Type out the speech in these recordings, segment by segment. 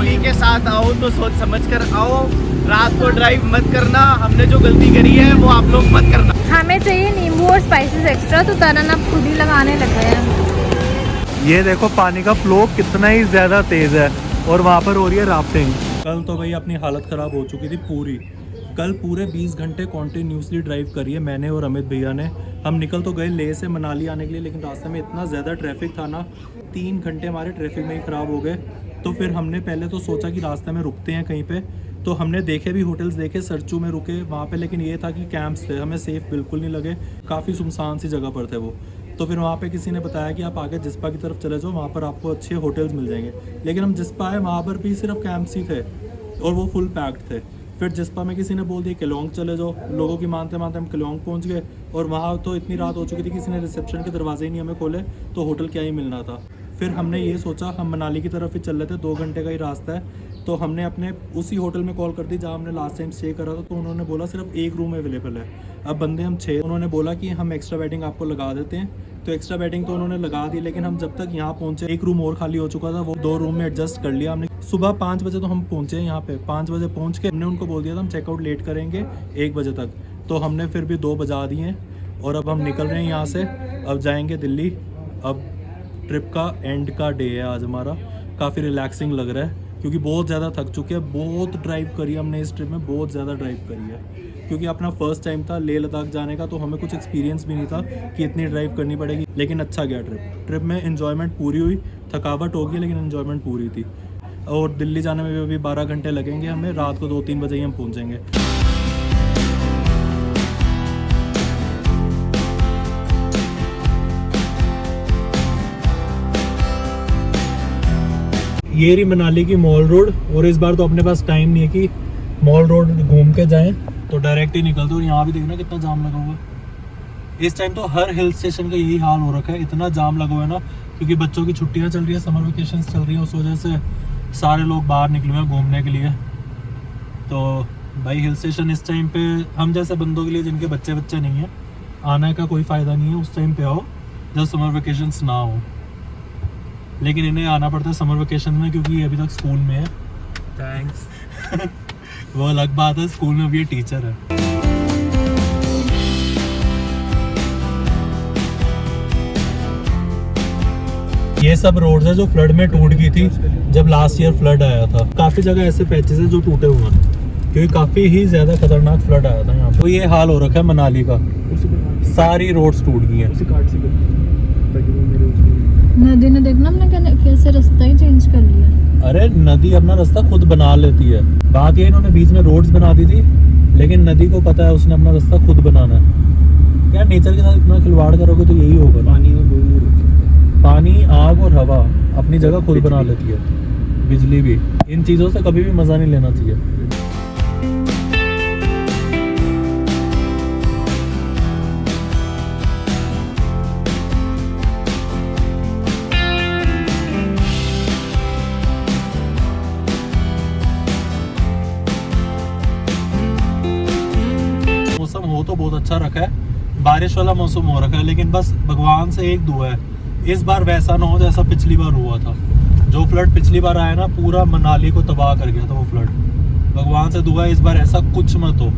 Family के साथ आओ तो सोच समझ कर आओ, रात को ड्राइव मत करना। हमने जो गलती करी है वो आप लोग मत करना। हमें चाहिए नींबू और स्पाइसेस एक्स्ट्रा, तो तरन अब खुद ही लगाने लग गए हैं। ये देखो पानी का फ्लो कितना ही ज़्यादा तेज़ है और वहाँ पर हो रही है राफ्टिंग। कल तो भाई अपनी हालत ख़राब हो चुकी थी पूरी। कल पूरे 20 घंटे कॉन्टीन्यूसली ड्राइव करी है मैंने और अमित भैया ने। हम निकल तो गए लेह से मनाली आने के लिए, लेकिन रास्ते में इतना ज़्यादा ट्रैफिक था ना, 3 घंटे हमारे ट्रैफिक में ही ख़राब हो गए। तो फिर हमने पहले तो सोचा कि रास्ते में रुकते हैं कहीं पे, तो हमने देखे भी होटल्स देखे, सरचू में रुके वहाँ पे, लेकिन ये था कि कैंप्स थे, हमें सेफ़ बिल्कुल नहीं लगे, काफ़ी सुनसान सी जगह पर थे वो। तो फिर वहाँ पे किसी ने बताया कि आप आगे जिस्पा की तरफ चले जाओ, वहाँ पर आपको अच्छे होटल्स मिल जाएंगे। लेकिन हम जिस्पा आए, वहाँ पर भी सिर्फ कैंप्स ही थे और वो फुल पैक्ड थे। फिर जिस्पा में किसी ने बोल दिया केलोंग चले जाओ, लोगों की मानते मानते हम केलोंग पहुँच गए और वहाँ तो इतनी रात हो चुकी थी, किसी ने रिसेप्शन के दरवाजे ही नहीं हमें खोले, तो होटल क्या ही मिलना था। फिर हमने ये सोचा हम मनाली की तरफ ही चल रहे थे, 2 घंटे का ही रास्ता है, तो हमने अपने उसी होटल में कॉल कर दी जहाँ हमने लास्ट टाइम स्टे करा था। तो उन्होंने बोला सिर्फ 1 रूम अवेलेबल है। अब बंदे हम 6, उन्होंने बोला कि हम एक्स्ट्रा बेडिंग आपको लगा देते हैं, तो एक्स्ट्रा बेडिंग तो उन्होंने लगा दी। लेकिन हम जब तक यहाँ पहुँचे 1 रूम और खाली हो चुका था, वो 2 रूम में एडजस्ट कर लिया हमने। सुबह 5 बजे तो हम पहुँचे यहाँ पे, 5 बजे पहुँच के हमने उनको बोल दिया था हम चेकआउट लेट करेंगे 1 बजे तक, तो हमने फिर भी 2 बजा दिए और अब हम निकल रहे हैं यहाँ से। अब जाएंगे दिल्ली। अब ट्रिप का एंड का डे है आज हमारा। काफ़ी रिलैक्सिंग लग रहा है क्योंकि बहुत ज़्यादा थक चुके हैं। बहुत ड्राइव करी हमने इस ट्रिप में, बहुत ज़्यादा ड्राइव करी है क्योंकि अपना फर्स्ट टाइम था लेह लद्दाख जाने का, तो हमें कुछ एक्सपीरियंस भी नहीं था कि इतनी ड्राइव करनी पड़ेगी। लेकिन अच्छा गया ट्रिप में एन्जॉयमेंट पूरी हुई। थकावट होगी लेकिन एन्जॉयमेंट पूरी थी। और दिल्ली जाने में भी अभी 12 घंटे लगेंगे हमें, रात को 2-3 बजे ही हम पहुँचेंगे। ये रही मनाली की मॉल रोड, और इस बार तो अपने पास टाइम नहीं है कि मॉल रोड घूम के जाएं, तो डायरेक्ट ही निकलते। और यहाँ भी देखना कितना जाम लगा हुआ है। इस टाइम तो हर हिल स्टेशन का यही हाल हो रखा है, इतना जाम लगा हुआ है ना, क्योंकि बच्चों की छुट्टियाँ चल रही है, समर वेकेशंस चल रही है, उस वजह से सारे लोग बाहर निकले हैं घूमने के लिए। तो भाई हिल स्टेशन इस टाइम पे हम जैसे बंदों के लिए जिनके बच्चे नहीं हैं, आने का कोई फ़ायदा नहीं है। उस टाइम पे आओ जब समर वेकेशंस ना हो, लेकिन इन्हें आना पड़ता है समर वेकेशन में क्योंकि ये अभी तक स्कूल में है। थैंक्स वो अलग बात है, स्कूल में भी ये टीचर है। ये सब रोड्स है जो फ्लड में टूट गई थी जब लास्ट ईयर फ्लड आया था। काफ़ी जगह ऐसे पैचेस है जो टूटे हुए हैं क्योंकि काफ़ी ही ज़्यादा खतरनाक फ्लड आया था यहाँ पे। तो ये हाल हो रखा है मनाली का, सारी रोड्स टूट गई हैं। नदी ने देखना हमने कैसे रास्ता ही चेंज कर लिया। अरे नदी अपना रास्ता खुद बना लेती है। बात ये इन्होंने बीच में रोड्स बना दी थी, लेकिन नदी को पता है उसने अपना रास्ता खुद बनाना है। यार नेचर के साथ इतना खिलवाड़ करोगे तो यही होगा। पानी, आग और हवा अपनी जगह खुद बना लेती है, बिजली भी। इन चीज़ों से कभी भी मज़ा नहीं लेना चाहिए। मौसम हो तो बहुत अच्छा रखा है, बारिश वाला मौसम हो रखा है, लेकिन बस भगवान से एक दुआ है इस बार वैसा ना हो जैसा पिछली बार हुआ था। जो फ्लड पिछली बार आया ना, पूरा मनाली को तबाह कर गया था वो फ्लड। भगवान से दुआ है इस बार ऐसा कुछ मत हो,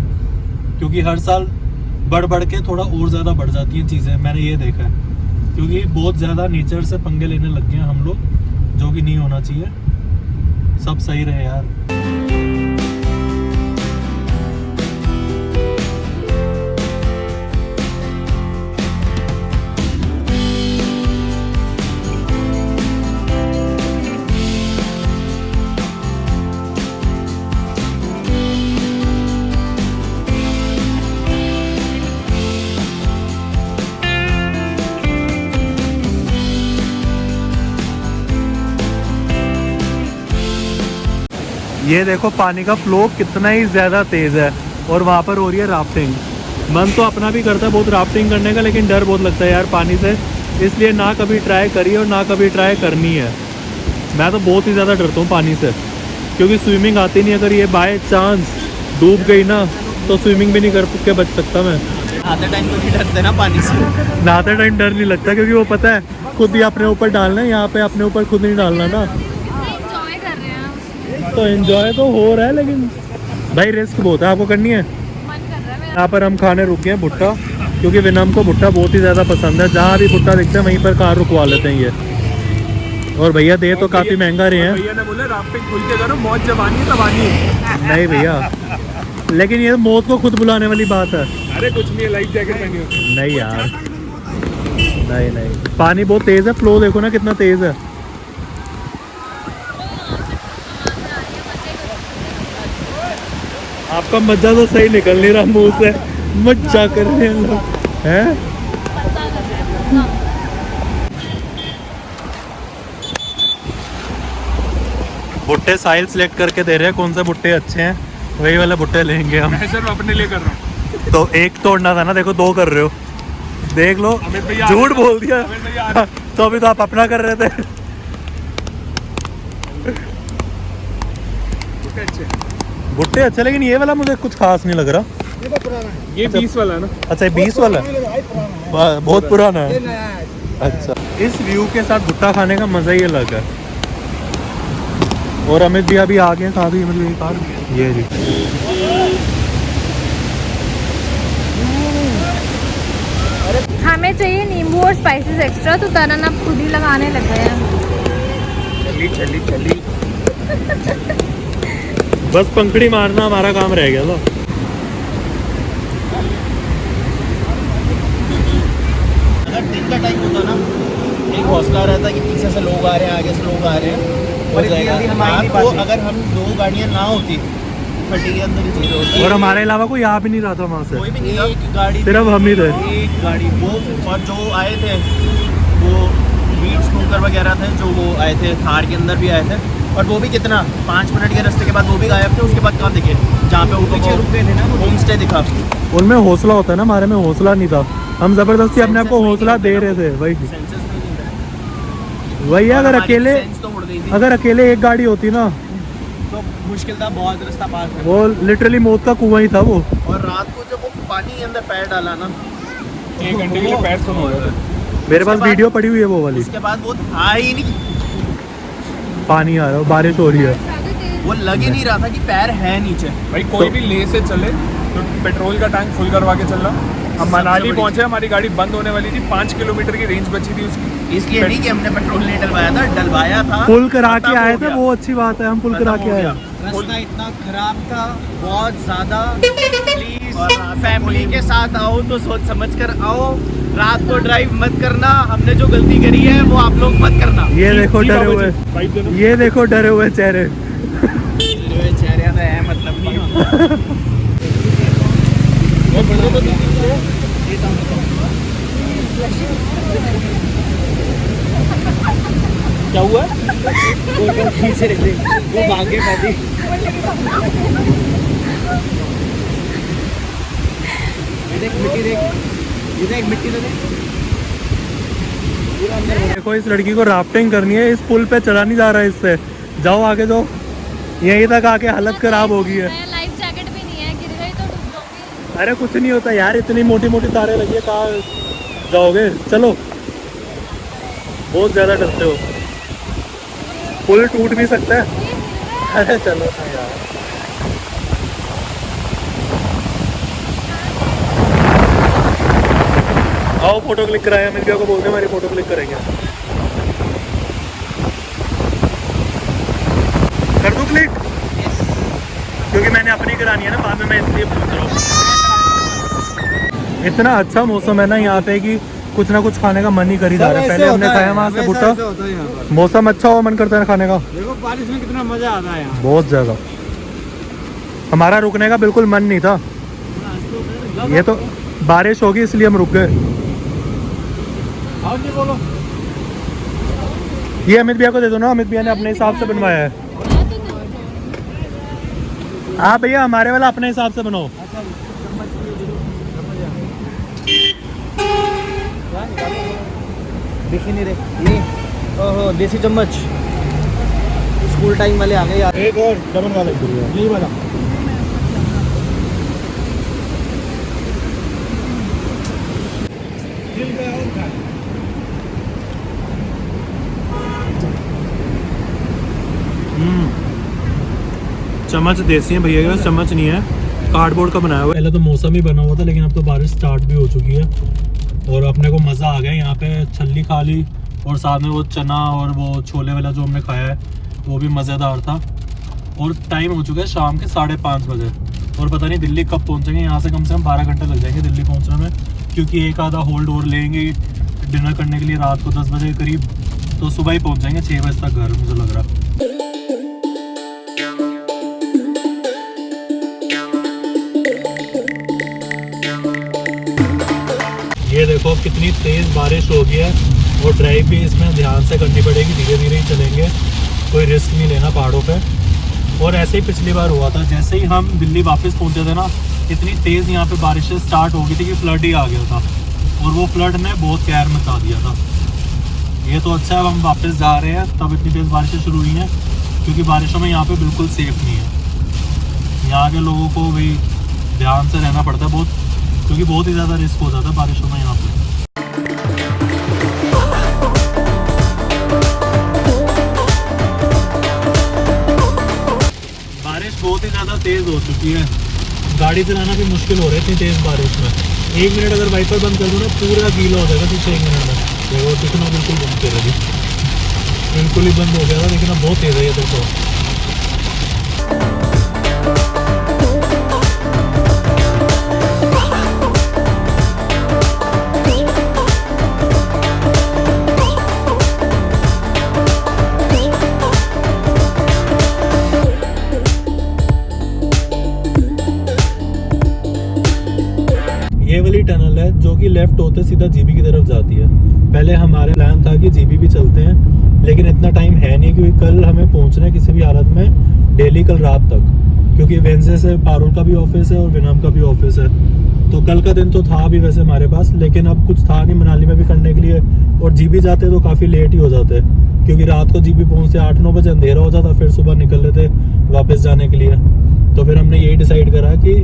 क्योंकि हर साल बढ़ के थोड़ा और ज़्यादा बढ़ जाती हैं चीज़ें, मैंने ये देखा है। क्योंकि बहुत ज़्यादा नेचर से पंगे लेने लग गए हैं हम लोग, जो कि नहीं होना चाहिए। सब सही रहे यार। ये देखो पानी का फ्लो कितना ही ज़्यादा तेज़ है और वहाँ पर हो रही है राफ्टिंग। मन तो अपना भी करता है बहुत राफ्टिंग करने का, लेकिन डर बहुत लगता है यार पानी से, इसलिए ना कभी ट्राई करी और ना कभी ट्राई करनी है। मैं तो बहुत ही ज़्यादा डरता हूँ पानी से, क्योंकि स्विमिंग आती नहीं। अगर ये बाय चांस डूब गई ना तो स्विमिंग भी नहीं कर के बच सकता मैं। नहाते टाइम तो नहीं डरते ना पानी से? नहाते टाइम डर नहीं लगता क्योंकि वो पता है खुद ही अपने ऊपर डालना है, यहाँ पे अपने ऊपर खुद नहीं डालना ना। तो एंजॉय तो हो रहा है, लेकिन भाई रिस्क बहुत है। आपको करनी है? मन कर रहा है मेरा। यहाँ पर हम खाने रुके हैं भुट्टा, क्योंकि विनम को भुट्टा बहुत ही ज़्यादा पसंद है। जहाँ भी भुट्टा दिखता है वहीं पर कार रुकवा लेते हैं ये। और भैया दे तो काफ़ी महंगा रहे हैं। भैया ने बोला राफ्टिंग खुल के करो, मौज जब आनी है तब आनी है। नहीं भैया, लेकिन ये मौत को खुद बुलाने वाली बात है। अरे कुछ नहीं है, लाइफ जैकेट पहनी होती। नहीं यार, नहीं पानी बहुत तेज़ है, फ्लो देखो ना कितना तेज़ है। आपका मजा तो सही निकल नहीं रहा मुंह से, मजा कर रहे हैं लोग हैं। भुट्टे साहिल सिलेक्ट करके दे रहे हैं कौन से भुट्टे अच्छे हैं, वही वाले भुट्टे लेंगे हम। मैं सिर्फ अपने लिए कर रहा हूँ। तो एक तोड़ना था ना, देखो दो कर रहे हो, देख लो। अमित भैया झूठ बोल दिया। अमित भैया आ रहे हैं। तो अभी तो आप अपना कर रहे थे। अच्छे भुट्टे अच्छे, लेकिन ये वाला मुझे कुछ खास नहीं लग रहा। ये 20 वाला है ना। अच्छा, 20 वाला बहुत पुराना है। अच्छा, इस व्यू के साथ भुट्टा खाने का मज़ा ही अलग है। और अमित भी अभी आ गए। कहाँ भी मतलब ये कार, ये जी। हमें चाहिए नींबू और स्पाइसेस एक्स्ट्रा, तो तरन अब खुद ही लगाने लग गए हैं। चली बस पंखड़ी मारना हमारा काम रह गया था। अगर दिन का टाइम होता ना, एक हौसला रहता कि पीछे से लोग आ रहे हैं, आगे से लोग आ रहे हैं, हो जाएगा। रात को अगर हम 2 गाड़ियाँ ना होती, फटी के अंदर ही चीज़ें होती। और हमारे अलावा कोई आ भी नहीं रहा था वहाँ से, कोई भी नहीं, एक गाड़ी, सिर्फ हम ही थे। एक गाड़ी वो, और जो आए थे वो बीट स्मोकर वगैरह थे, जो वो आए थे थार के अंदर भी आए थे, और वो भी कितना 5 मिनट के रास्ते के बाद वो भी गायब थे। उसके बाद कहाँ दिखे, जहाँ पे वो पीछे रुक गए थे ना, होम स्टे दिखा। उनमें हौसला होता है ना, हमारे में हौसला नहीं था। हम जबरदस्ती अपने आप को हौसला दे रहे थे। वही है, अगर अकेले एक गाड़ी होती ना तो मुश्किल था, बहुत रास्ता पार करना। वो लिटरली मौत का कुआं ही था वो। और रात को जब वो पानी के अंदर पैर डाला ना, 1 घंटे के लिए पैर सुन हो गए थे। मेरे पास वीडियो पड़ी हुई है वो वाली। उसके बाद वो था ही नहीं, पानी आ रहा है, बारिश हो रही है। वो लग ही नहीं रहा था कि पैर है नीचे। भाई कोई भी ले से चले तो पेट्रोल का टैंक फुल करवा के चलना। हम मनाली पहुंचे, हमारी गाड़ी बंद होने वाली थी, 5 किलोमीटर की रेंज बची थी उसकी। इसलिए नहीं कि हमने पेट्रोल नहीं डलवाया था, डलवाया था, फुल करा के खत्म आए हो थे, गया। वो अच्छी बात है, हम फुल करा के आए। रास्ता इतना खराब था, बहुत ज्यादा। प्लीज फैमिली के साथ आओ तो सोच समझ कर आओ, रात को ड्राइव मत करना। हमने जो गलती करी है वो आप लोग मत करना। ये देखो डरे हुए, ये देखो डरे हुए चेहरे। चेहरे तो है, मतलब नहीं। क्या हुआ? वो खींचे रहे, वो भागे पहले। देख मिट्टी, देख ये देख मिट्टी, तो देख। देखो इस लड़की को राफ्टिंग करनी है, इस पुल पे चला नहीं जा रहा है इससे। जाओ आगे जाओ, यहीं तक आके हालत खराब हो गई है। लाइफ जैकेट भी नहीं है, गिर गई तो डूब जाऊंगी। अरे कुछ नहीं होता यार, इतनी मोटी मोटी तारें लगी है, कहाँ जाओगे? चलो, बहुत ज़्यादा डरते हो, पुल टूट भी सकता है। अरे चलो ना यार। आओ फोटो क्लिक कराए, अमित भैया को बोलते हैं हमारी फोटो क्लिक करेंगे। कर दूं क्लिक? क्योंकि मैंने अपनी करानी है ना बाद में, मैं इसलिए पूछ रहा हूँ। इतना अच्छा मौसम है ना यहाँ पे कि कुछ ना कुछ खाने का मन ही कर ही जा रहा है। पहले हमने खाया वहाँ से भुट्टा, मौसम अच्छा हो मन करता है खाने का। देखो बारिश में कितना मजा आता है यहाँ। बहुत ज़्यादा। हमारा रुकने का बिल्कुल मन नहीं था, ये तो बारिश होगी इसलिए हम रुक गए। बोलो, ये अमित भैया को दे दो ना, अमित भैया ने अपने हिसाब से बनवाया है। हाँ भैया, हमारे वाला अपने हिसाब से बनाओ। दिख ही नहीं रहे ये। ओहो, देसी चम्मच, स्कूल टाइम वाले आ गए यार। एक और डबल वाला, यही वाला। चम्मच देसी है भैया के पास, चम्मच नहीं है, कार्डबोर्ड का बनाया हुआ है। पहले तो मौसम ही बना हुआ था, लेकिन अब तो बारिश स्टार्ट भी हो चुकी है और अपने को मज़ा आ गया। यहाँ पे छल्ली खा ली और साथ में वो चना और वो छोले वाला जो हमने खाया है वो भी मज़ेदार था। और टाइम हो चुका है शाम के 5:30 बजे और पता नहीं दिल्ली कब पहुँचेंगे। यहाँ से कम 12 घंटे लग जाएंगे दिल्ली पहुँचने में, क्योंकि एक आधा होल्ड और लेंगे डिनर करने के लिए रात को 10 बजे के करीब, तो सुबह ही पहुँच जाएंगे 6 बजे तक घर, मुझे लग रहा। ये देखो कितनी तेज़ बारिश हो गई है और ड्राइव भी इसमें ध्यान से करनी पड़ेगी, धीरे धीरे ही चलेंगे, कोई रिस्क नहीं लेना पहाड़ों पे। और ऐसे ही पिछली बार हुआ था, जैसे ही हम दिल्ली वापस पहुंचे थे ना, इतनी तेज़ यहाँ पे बारिशें स्टार्ट हो गई थी कि फ्लड ही आ गया था और वो फ्लड ने बहुत कहर मचा दिया था। ये तो अच्छा है हम वापस जा रहे हैं तब इतनी तेज़ बारिशें शुरू हुई हैं, क्योंकि बारिशों में यहाँ पे बिल्कुल सेफ़ नहीं है। यहाँ के लोगों को भी ध्यान से रहना पड़ता है बहुत, क्योंकि बहुत ही ज़्यादा रिस्क हो जाता है बारिशों में यहाँ पे। बारिश बहुत ही ज़्यादा तेज़ हो चुकी है, गाड़ी चलाना भी मुश्किल हो रहा है इतनी तेज़ बारिश में। 1 मिनट अगर वाइपर बंद कर दूँ ना पूरा गीला हो जाएगा पीछे 1 मिनट में। देखो दिखना बिल्कुल बंद कर रही, बिल्कुल ही बंद हो गया था, लेकिन अब बहुत तेज़ है ये देखो। ये वाली टनल है जो कि लेफ्ट होते सीधा जीबी की तरफ जाती है। पहले हमारे प्लान था कि जीबी भी चलते हैं, लेकिन इतना टाइम है नहीं, क्योंकि कल हमें पहुंचना है किसी भी हालत में दिल्ली कल रात तक, क्योंकि वेंसडे से पारुल का भी ऑफिस है और विनम का भी ऑफिस है। तो कल का दिन तो था भी वैसे हमारे पास, लेकिन अब कुछ था नहीं मनाली में भी करने के लिए, और जीबी जाते तो काफ़ी लेट ही हो जाते, क्योंकि रात को जीबी पहुँचते 8-9 बजे अंधेरा हो जाता, फिर सुबह निकल लेते वापस जाने के लिए। तो फिर हमने यही डिसाइड करा कि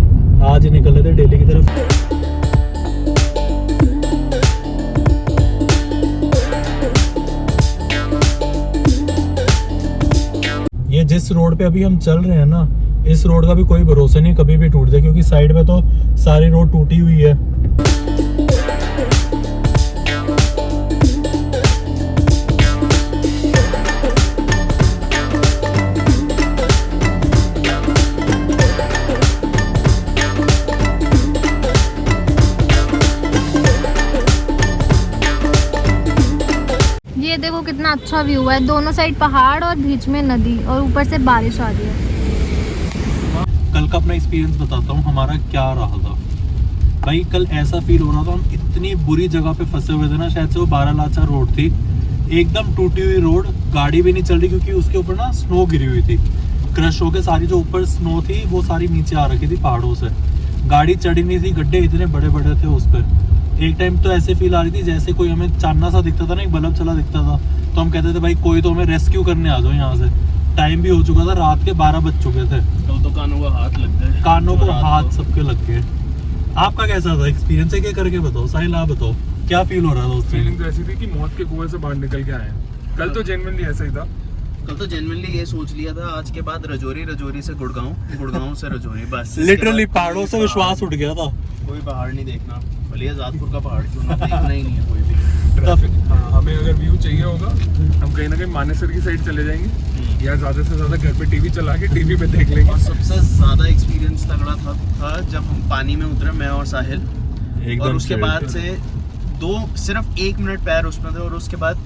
आज ही निकल लेते दिल्ली की तरफ। ये जिस रोड पे अभी हम चल रहे हैं ना, इस रोड का भी कोई भरोसा नहीं कभी भी टूट जाए, क्योंकि साइड में तो सारी रोड टूटी हुई है। ये देखो कितना अच्छा व्यू है, दोनों साइड पहाड़ और बीच में नदी और ऊपर से बारिश आ रही है। कल का अपना एक्सपीरियंस बताता हूँ हमारा क्या रहा था। भाई कल ऐसा फील हो रहा था हम इतनी बुरी जगह पे फंसे हुए थे ना, शायद से वो 12 लाचा रोड थी, एकदम टूटी हुई रोड, गाड़ी भी नहीं चल रही क्योंकि उसके ऊपर ना स्नो गिरी हुई थी, क्रश होकर सारी जो ऊपर स्नो थी वो सारी नीचे आ रखी थी पहाड़ों से, गाड़ी चढ़ी नहीं थी, गड्ढे इतने बड़े बड़े थे उस पर। एक टाइम तो ऐसे फील आ रही थी जैसे कोई हमें चांदना सा दिखता था ना, एक बल्ब चला दिखता था, तो हम कहते थे भाई कोई तो हमें रेस्क्यू करने आ जाओ यहाँ से। टाइम भी हो चुका था, रात के 12 बज चुके थे। तो कानों को हाथ लग गए, कानों को हाथ सबके लग गए। आपका कैसा था एक्सपीरियंस है, क्या करके बताओ साहिल, आप बताओ क्या फील हो रहा था उस दिन? फीलिंग तो ऐसी थी कि मौत के कुएं से बाहर निकल के आए। कल तो जेन्युइनली ऐसा ही था। कल तो जेन्युइनली ये सोच लिया था आज के बाद रजौरी से गुड़गांव से रजौरी, बस लिटरली पहाड़ों से विश्वास उठ गया था। कोई पहाड़ नहीं देखना, भले आजादपुर का पहाड़ क्यों ना, देखना ही नहीं है कोई भी। ट्रैफिक, हाँ, हमें अगर व्यू चाहिए होगा हम कहीं ना कहीं मानेसर की साइड चले जाएंगे, या ज़्यादा से ज़्यादा घर पे टीवी चला के टीवी पे देख लेंगे। और सबसे ज़्यादा एक्सपीरियंस तगड़ा था जब हम पानी में उतरे, मैं और साहिल, और उसके बाद से सिर्फ 1 मिनट पैर उसमें थे, और उसके बाद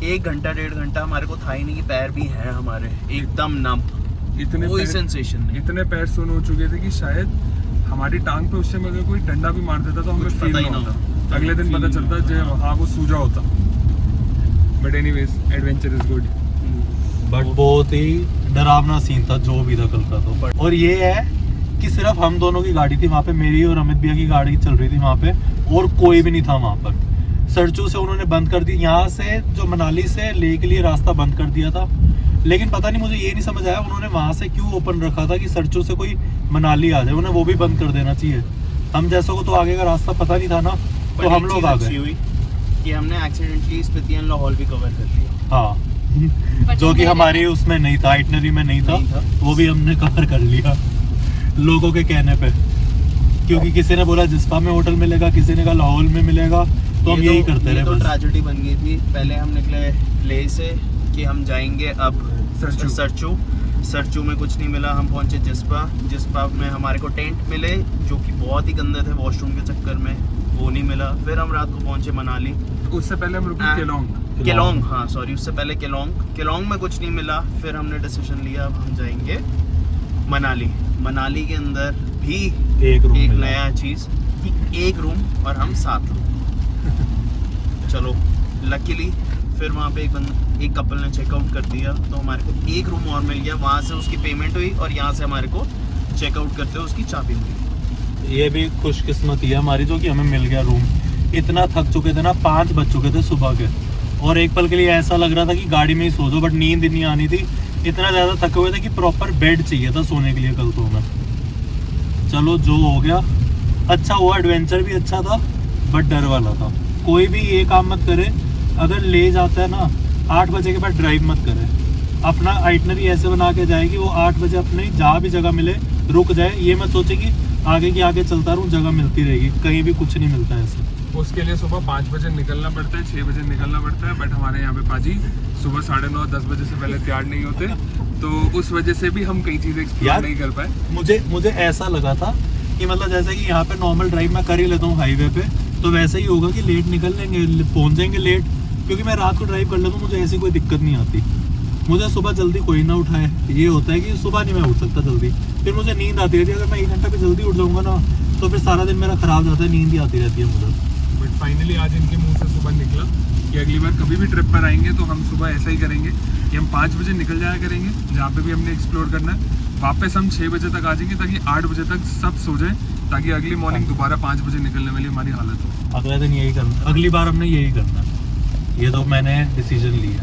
1 घंटा 1.5 घंटा हमारे को था ही नहीं कि पैर भी हैं हमारे, एकदम नम, इतने कोई पैर- सेंसेशन नहीं। इतने पैर सुन हो चुके थे कि शायद हमारी टांग पे उससे अगर कोई डंडा भी मार देता तो हमें कुछ फील पता ही ना ना होता। अगले दिन पता चलता जो हाँ वो सूजा होता। But anyways adventure is good. But बहुत ही डरावना सीन था जो भी था कल का तो। और ये है कि सिर्फ हम दोनों की गाड़ी थी वहाँ पे, मेरी और अमित भैया की गाड़ी चल रही थी वहाँ पे, और कोई भी नहीं था वहाँ पर। सरचू से उन्होंने बंद कर दी, यहाँ से जो मनाली से लेह के लिए रास्ता बंद कर दिया था, लेकिन पता नहीं मुझे ये नहीं समझ आया उन्होंने वहाँ से क्यों ओपन रखा था कि सरचू से कोई मनाली आ जाए, उन्हें वो भी बंद कर देना चाहिए। हम जैसों को तो आगे का रास्ता पता नहीं था ना, तो हम लोग आ गए। कि हमने एक्सीडेंटली स्पीति एंड लाहौल भी कवर कर लिया। हाँ जो कि हमारी उसमें नहीं था, आइटनरी में नहीं था, वो भी हमने कवर कर लिया लोगों के कहने पे, क्योंकि किसी ने बोला जिस्पा में होटल मिलेगा, किसी ने कहा लाहौल में मिलेगा, तो हम यही करते रहे। तो बस ट्रेजेडी बन गई थी। पहले हम निकले ले से कि हम जाएंगे अब सरचू में कुछ नहीं मिला। हम पहुंचे जिस्पा में हमारे को टेंट मिले जो कि बहुत ही गंदे थे, वॉशरूम के चक्कर में वो नहीं मिला। फिर हम रात को पहुंचे मनाली। उससे पहले हम रुके केलोंग, हाँ सॉरी, उससे पहले केलोंग में कुछ नहीं मिला। फिर हमने डिसीजन लिया अब हम जाएंगे मनाली के अंदर भी एक नया चीज़ कि एक रूम और हम 7 लोग। चलो लकीली फिर वहाँ पे एक कपल ने चेकआउट कर दिया, तो हमारे को एक रूम और मिल गया। वहाँ से उसकी पेमेंट हुई और यहाँ से हमारे को चेकआउट करते हुए उसकी चाबी मिली। ये भी खुशकिस्मती है हमारी जो कि हमें मिल गया रूम। इतना थक चुके थे ना, 5 बज चुके थे सुबह के, और एक पल के लिए ऐसा लग रहा था कि गाड़ी में ही सो जाओ, बट नींद नहीं आनी थी। इतना ज़्यादा थके हुए थे कि प्रॉपर बेड चाहिए था सोने के लिए कल तो हमें। चलो जो हो गया अच्छा हुआ, एडवेंचर भी अच्छा था बट डर वाला था। कोई भी ये काम मत करे, अगर ले जाता है ना 8 बजे के बाद ड्राइव मत करे। अपना आइटनरी ऐसे बना के जाए कि वो 8 बजे अपने जहाँ भी जगह मिले रुक जाए। ये मत सोचे कि आगे चलता रहूँ, जगह मिलती रहेगी, कहीं भी कुछ नहीं मिलता है ऐसे। उसके लिए सुबह 5 बजे निकलना पड़ता है, 6 बजे निकलना पड़ता है। बट हमारे यहाँ पे पाजी सुबह 9:30-10 बजे से पहले तैयार नहीं होते, तो उस वजह से भी हम कई चीज़ें एक्सप्लोर नहीं कर पाए। मुझे ऐसा लगा था कि मतलब जैसे कि यहाँ पे नॉर्मल ड्राइव मैं कर ही लेता हूँ हाईवे पे, तो वैसे ही होगा कि लेट निकल लेंगे, पहुँच जाएंगे लेट, क्योंकि मैं रात को ड्राइव कर लेता हूँ, मुझे ऐसी कोई दिक्कत नहीं आती। मुझे सुबह जल्दी कोई ना उठाए, ये होता है कि सुबह नहीं मैं उठ सकता जल्दी, फिर मुझे नींद आती रहती है। अगर मैं 1 घंटा भी जल्दी उठ जाऊँगा ना तो फिर सारा दिन मेरा ख़राब जाता है, नींद ही आती रहती है मुझे। बट फाइनली आज इनके मुंह से सुबह निकला कि अगली बार कभी भी ट्रिप पर आएंगे तो हम सुबह ऐसा ही करेंगे कि हम 5 बजे निकल जाया करेंगे जहाँ पे भी हमने एक्सप्लोर करना है। वापस हम 6 बजे तक आ जाएंगे ताकि 8 बजे तक सब सो जाए, ताकि अगली मॉर्निंग दोबारा 5 बजे निकलने वाली हमारी हालत हो। अगले दिन यही करना, अगली बार हमने यही करना, ये तो मैंने डिसीजन लिया।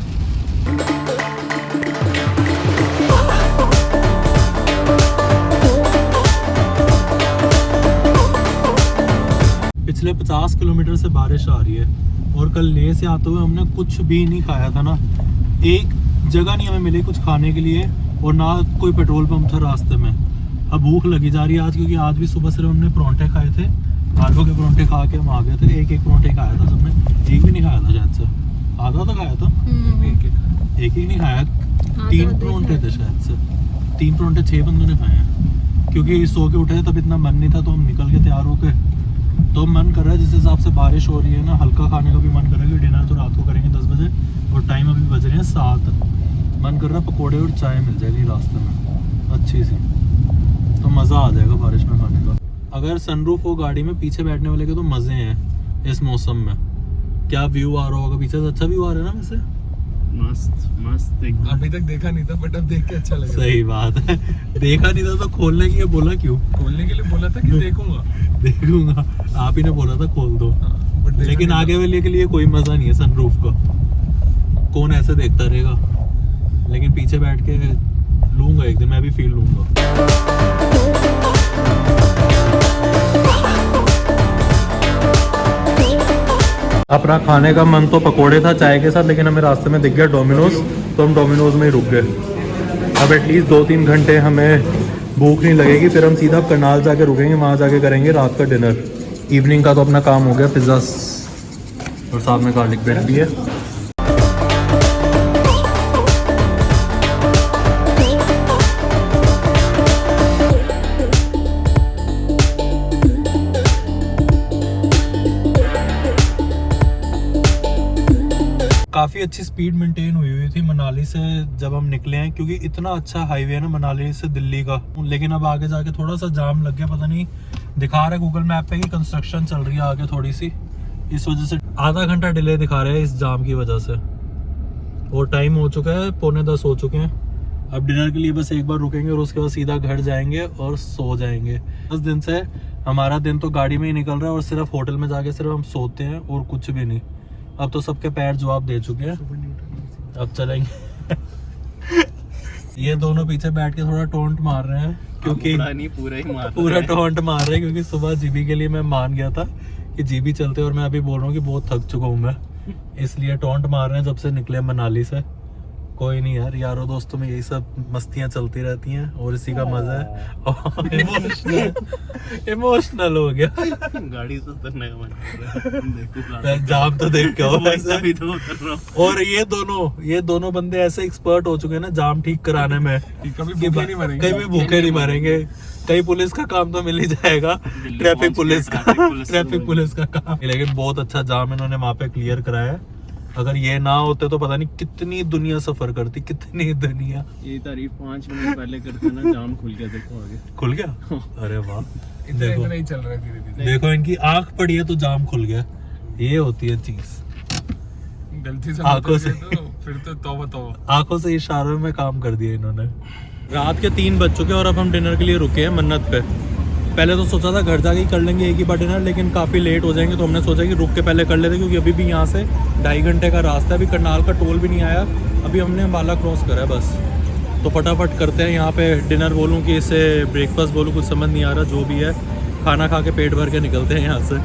पिछले 50 किलोमीटर से बारिश आ रही है, और कल लेह से आते हुए हमने कुछ भी नहीं खाया था ना, एक जगह नहीं हमें मिली कुछ खाने के लिए, और ना कोई पेट्रोल पंप था रास्ते में। अब भूख लगी जा रही है आज, क्योंकि आज भी सुबह से हमने परोंठे खाए थे, आलू के परोंठे खा के हम आ गए थे। एक परोंठे खाया था सबने, एक भी नहीं खाया था शायद से, आधा तो खाया था, एक नहीं खाया। 3 परोंठे थे शायद से, 3 परोंठे 6 बंदों ने खाए हैं, क्योंकि सो के उठे थे तब इतना मन नहीं था, तो हम निकल के तैयार होके, तो मन कर रहा है जिस हिसाब से बारिश हो रही है ना, हल्का खाने का भी मन कर रहा है कि डिनर तो रात को करेंगे 10 बजे, और टाइम अभी बज रहे हैं 7। मन कर रहा है पकोड़े और चाय मिल जाएगी रास्ते में अच्छी सी, तो मज़ा आ जाएगा बारिश में खाने का। अगर सनरूफ हो गाड़ी में, पीछे बैठने वाले के तो मज़े हैं इस मौसम में। क्या व्यू आ रहा होगा पीछे से, अच्छा व्यू आ रहा है ना वैसे, मस्त एकदम। अभी तक देखा नहीं था बट अब देख के अच्छा लगा। सही बात है, देखा नहीं था तो खोलने के लिए बोला क्यों? खोलने के लिए बोला था कि देखूंगा, आप ही ने बोला था खोल दो। बट लेकिन आगे वाले के लिए कोई मजा नहीं है सनरूफ का, कौन ऐसे देखता रहेगा। लेकिन पीछे बैठ के लूंगा एक दिन, मैं भी फील लूंगा। अपना खाने का मन तो पकोड़े था चाय के साथ, लेकिन हमें रास्ते में दिख गया डोमिनोज, तो हम डोमिनोज में ही रुक गए। अब एटलीस्ट 2-3 घंटे हमें भूख नहीं लगेगी, फिर हम सीधा करनाल जाके रुकेंगे, वहाँ जाके करेंगे रात का डिनर। इवनिंग का तो अपना काम हो गया, पिज़्ज़ा और साथ में गार्लिक ब्रेड भी है। काफ़ी अच्छी स्पीड मेंटेन हुई थी मनाली से जब हम निकले हैं, क्योंकि इतना अच्छा हाईवे है ना मनाली से दिल्ली का। लेकिन अब आगे जाके थोड़ा सा जाम लग गया, पता नहीं दिखा रहा है गूगल मैप पे कि कंस्ट्रक्शन चल रही है आगे थोड़ी सी, इस वजह से आधा घंटा डिले दिखा रहे हैं इस जाम की वजह से। और टाइम हो चुका है 9:45 हो चुके हैं। अब डिनर के लिए बस एक बार रुकेंगे और उसके बाद सीधा घर जाएंगे और सो जाएंगे। 10 दिन से हमारा दिन तो गाड़ी में ही निकल रहा है, और सिर्फ होटल में जाके सिर्फ हम सोते हैं और कुछ भी नहीं। अब तो सबके पैर जवाब दे चुके हैं, अब चलेंगे। ये दोनों पीछे बैठ के थोड़ा टोंट मार रहे हैं, क्योंकि पूरा टोंट मार रहे हैं, क्योंकि सुबह जीबी के लिए मैं मान गया था कि जीबी चलते, और मैं अभी बोल रहा हूँ कि बहुत थक चुका हूँ मैं, इसलिए टोंट मार रहे हैं जब से निकले मनाली से। कोई नहीं यार, यारों दोस्तों में यही सब मस्तियां चलती रहती हैं और इसी का मजा है। और इमोशनल हो गया। गाड़ी से उतरने का मन कर रहा है। मैं जाम तो देख के हो वैसे। अभी तो उतर रहा हूँ। और ये दोनों बंदे ऐसे एक्सपर्ट हो चुके हैं ना जाम ठीक कराने में, कि कभी भूखे नहीं मरेंगे। कहीं भी भूखे नहीं मरेंगे। कहीं पुलिस का काम तो मिल ही जाएगा, ट्रैफिक पुलिस का, ट्रैफिक पुलिस का काम। लेकिन बहुत अच्छा जाम इन्होंने वहाँ पे क्लियर कराया है। अगर ये ना होते तो पता नहीं कितनी दुनिया सफर करती, कितनी दुनिया। ये तारीफ 5 मिनट पहले करते ना, जाम खुल गया, देखो आगे खुल गया। अरे वाह, देखो इतना ही चल रहा है धीरे धीरे। देखो इनकी आंख पड़ी है तो जाम खुल गया। ये होती है चीज, गलती से आंखों से। तो फिर तो तौबा तौबा। आंखों से इशारों में काम कर दिया इन्होंने। रात के 3 बज चुके हैं और अब हम डिनर के लिए रुके हैं मन्नत पे। पहले तो सोचा था घर जाके ही कर लेंगे एक ही बार डिनर, लेकिन काफ़ी लेट हो जाएंगे तो हमने सोचा कि रुक के पहले कर लेते, क्योंकि अभी भी यहाँ से 2.5 घंटे का रास्ता है। अभी करनाल का टोल भी नहीं आया, अभी हमने अम्बाला क्रॉस करा है बस। तो फटाफट करते हैं यहाँ पे डिनर, बोलूँ कि इसे ब्रेकफास्ट बोलूँ कुछ समझ नहीं आ रहा। जो भी है खाना खा के पेट भर के निकलते हैं यहाँ से।